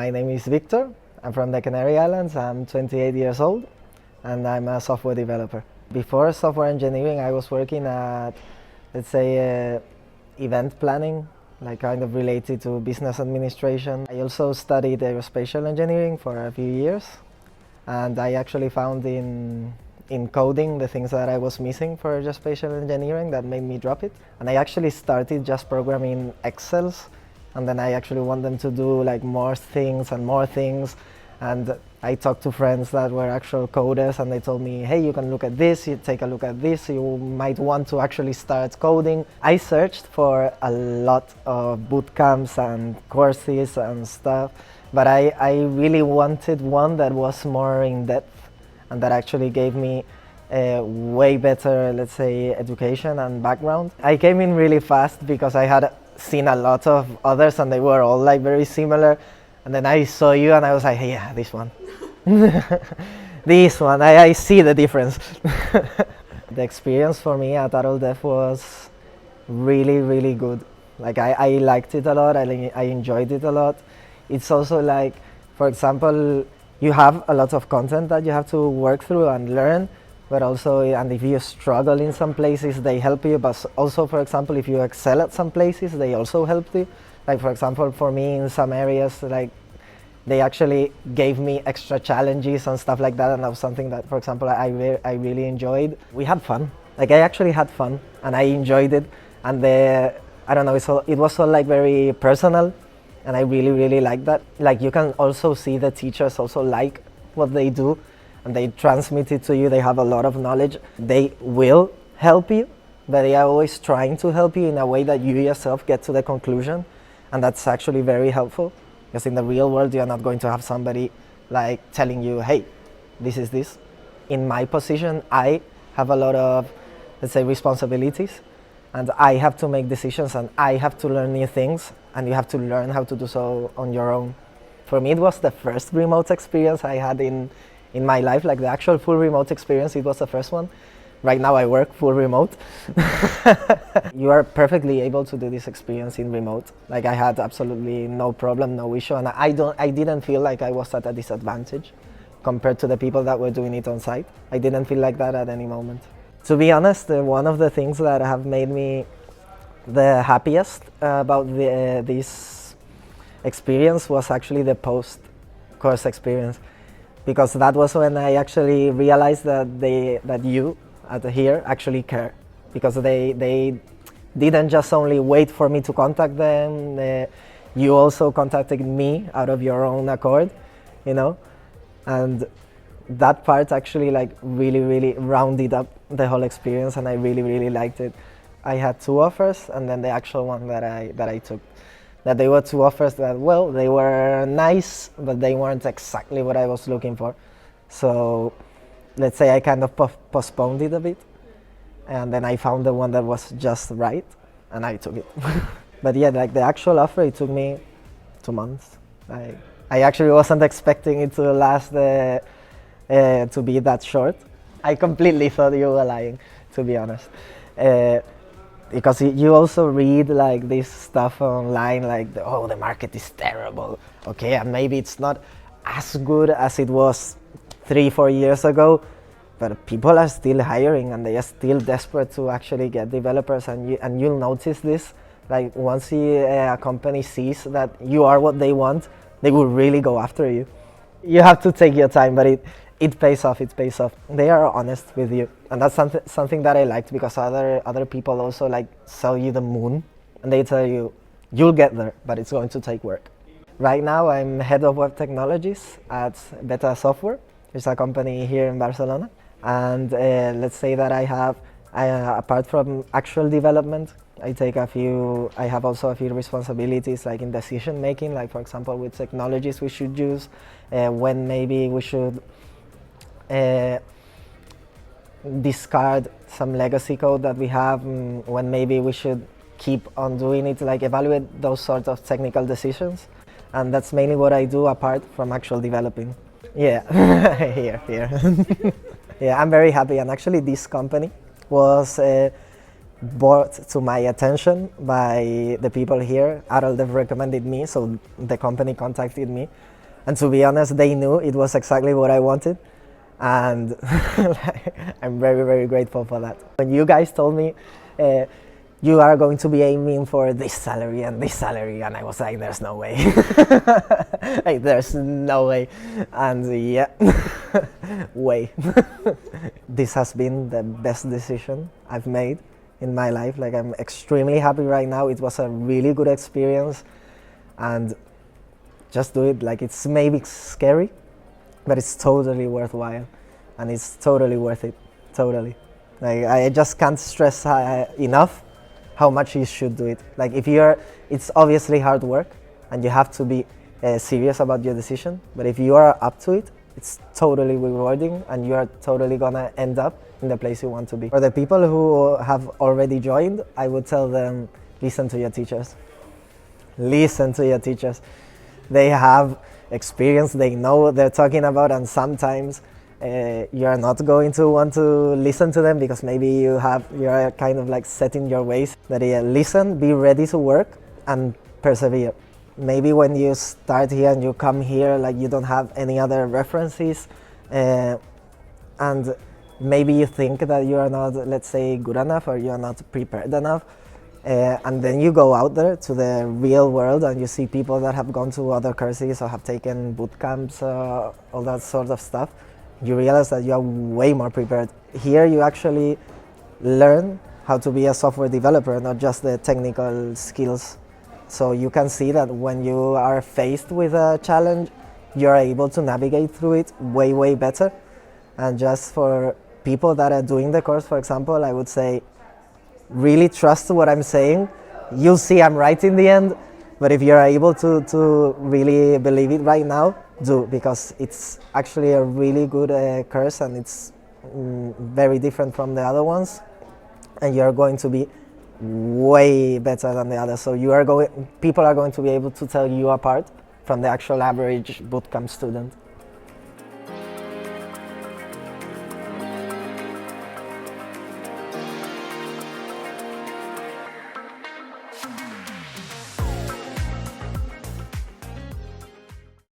My name is Victor. I'm from the Canary Islands. I'm 28 years old and I'm a software developer. Before software engineering, I was working at, let's say, event planning, like kind of related to business administration. I also studied aerospatial engineering for a few years, and I actually found in coding the things that I was missing for aerospatial engineering that made me drop it. And I actually started just programming Excels, and then I actually want them to do like more things and more things. And I talked to friends that were actual coders, and they told me, hey, you can look at this, you take a look at this, you might want to actually start coding. I searched for a lot of bootcamps and courses and stuff, but I really wanted one that was more in depth and that actually gave me a way better, let's say, education and background. I came in really fast because I had seen a lot of others and they were all like very similar. And then I saw you and I was like, hey, yeah, this one. This one, I see the difference. The experience for me at arol.dev was really, really good. Like I liked it a lot, I enjoyed it a lot. It's also like, for example, you have a lot of content that you have to work through and learn, but also, and if you struggle in some places, they help you, but also, for example, if you excel at some places, they also help you. Like, for example, for me in some areas, like, they actually gave me extra challenges and stuff like that, and that was something that, for example, I really enjoyed. We had fun. Like, I actually had fun, and I enjoyed it, and I don't know, it was all like very personal, and I really, really liked that. Like, you can also see the teachers also like what they do, and they transmit it to you. They have a lot of knowledge. They will help you, but they are always trying to help you in a way that you yourself get to the conclusion, and that's actually very helpful. Because in the real world, you're not going to have somebody like telling you, hey, this is this. In my position, I have a lot of, let's say, responsibilities, and I have to make decisions, and I have to learn new things, and you have to learn how to do so on your own. For me, it was the first remote experience I had in my life, like the actual full remote experience, it was the first one. Right now I work full remote. You are perfectly able to do this experience in remote. Like, I had absolutely no problem, no issue, and I didn't feel like I was at a disadvantage compared to the people that were doing it on site. I didn't feel like that at any moment. To be honest, one of the things that have made me the happiest about this experience was actually the post-course experience, because that was when I actually realized that you at here actually care, because they didn't just only wait for me to contact them, you also contacted me out of your own accord, you know, and that part actually like really rounded up the whole experience, and I really liked it. I had two offers, and then the actual one that I took. That they were two offers that, well, they were nice, but they weren't exactly what I was looking for. So let's say I kind of postponed it a bit, and then I found the one that was just right, and I took it. But yeah, like the actual offer, it took me 2 months. I actually wasn't expecting it to last, to be that short. I completely thought you were lying, to be honest. Because you also read like this stuff online, like, the market is terrible. Okay, and maybe it's not as good as it was 3-4 years ago, but people are still hiring and they are still desperate to actually get developers, and you'll notice this. Like, once a company sees that you are what they want, they will really go after you. You have to take your time, but it pays off, it pays off. They are honest with you, and that's something that I liked, because other people also like sell you the moon, and they tell you, you'll get there, but it's going to take work. Right now I'm head of web technologies at Beta Software. It's a company here in Barcelona, and let's say that I have, apart from actual development, I have also a few responsibilities, like in decision making, like for example with technologies we should use, when maybe we should discard some legacy code that we have, when maybe we should keep on doing it, like evaluate those sorts of technical decisions. And that's mainly what I do apart from actual developing. Yeah, here. Yeah, I'm very happy, and actually this company was brought to my attention by the people here. arol.dev recommended me, so the company contacted me, And to be honest, they knew it was exactly what I wanted. And I'm very, very grateful for that. When you guys told me you are going to be aiming for this salary, and I was like, there's no way. Like, there's no way. And yeah, way. This has been the best decision I've made in my life. Like, I'm extremely happy right now. It was a really good experience, and just do it. Like, it's maybe scary, but it's totally worthwhile, and it's totally worth it. Totally. Like, I just can't stress enough how much you should do it. Like, it's obviously hard work, and you have to be serious about your decision. But if you are up to it, it's totally rewarding, and you are totally gonna end up in the place you want to be. For the people who have already joined, I would tell them, listen to your teachers. Listen to your teachers. They have experience, they know what they're talking about, and sometimes you're not going to want to listen to them because maybe you're kind of like set in your ways. But listen, be ready to work, and persevere. Maybe when you start here and you come here, like, you don't have any other references, and maybe you think that you are not, let's say, good enough, or you are not prepared enough. And then you go out there to the real world and you see people that have gone to other courses or have taken bootcamps, all that sort of stuff. You realize that you are way more prepared. Here you actually learn how to be a software developer, not just the technical skills. So you can see that when you are faced with a challenge, you're able to navigate through it way, way better. And just for people that are doing the course, for example, I would say, really trust what I'm saying. You'll see I'm right in the end, but if you're able to really believe it right now, do, because it's actually a really good course, and it's very different from the other ones, and you're going to be way better than the others. So people are going to be able to tell you apart from the actual average bootcamp student.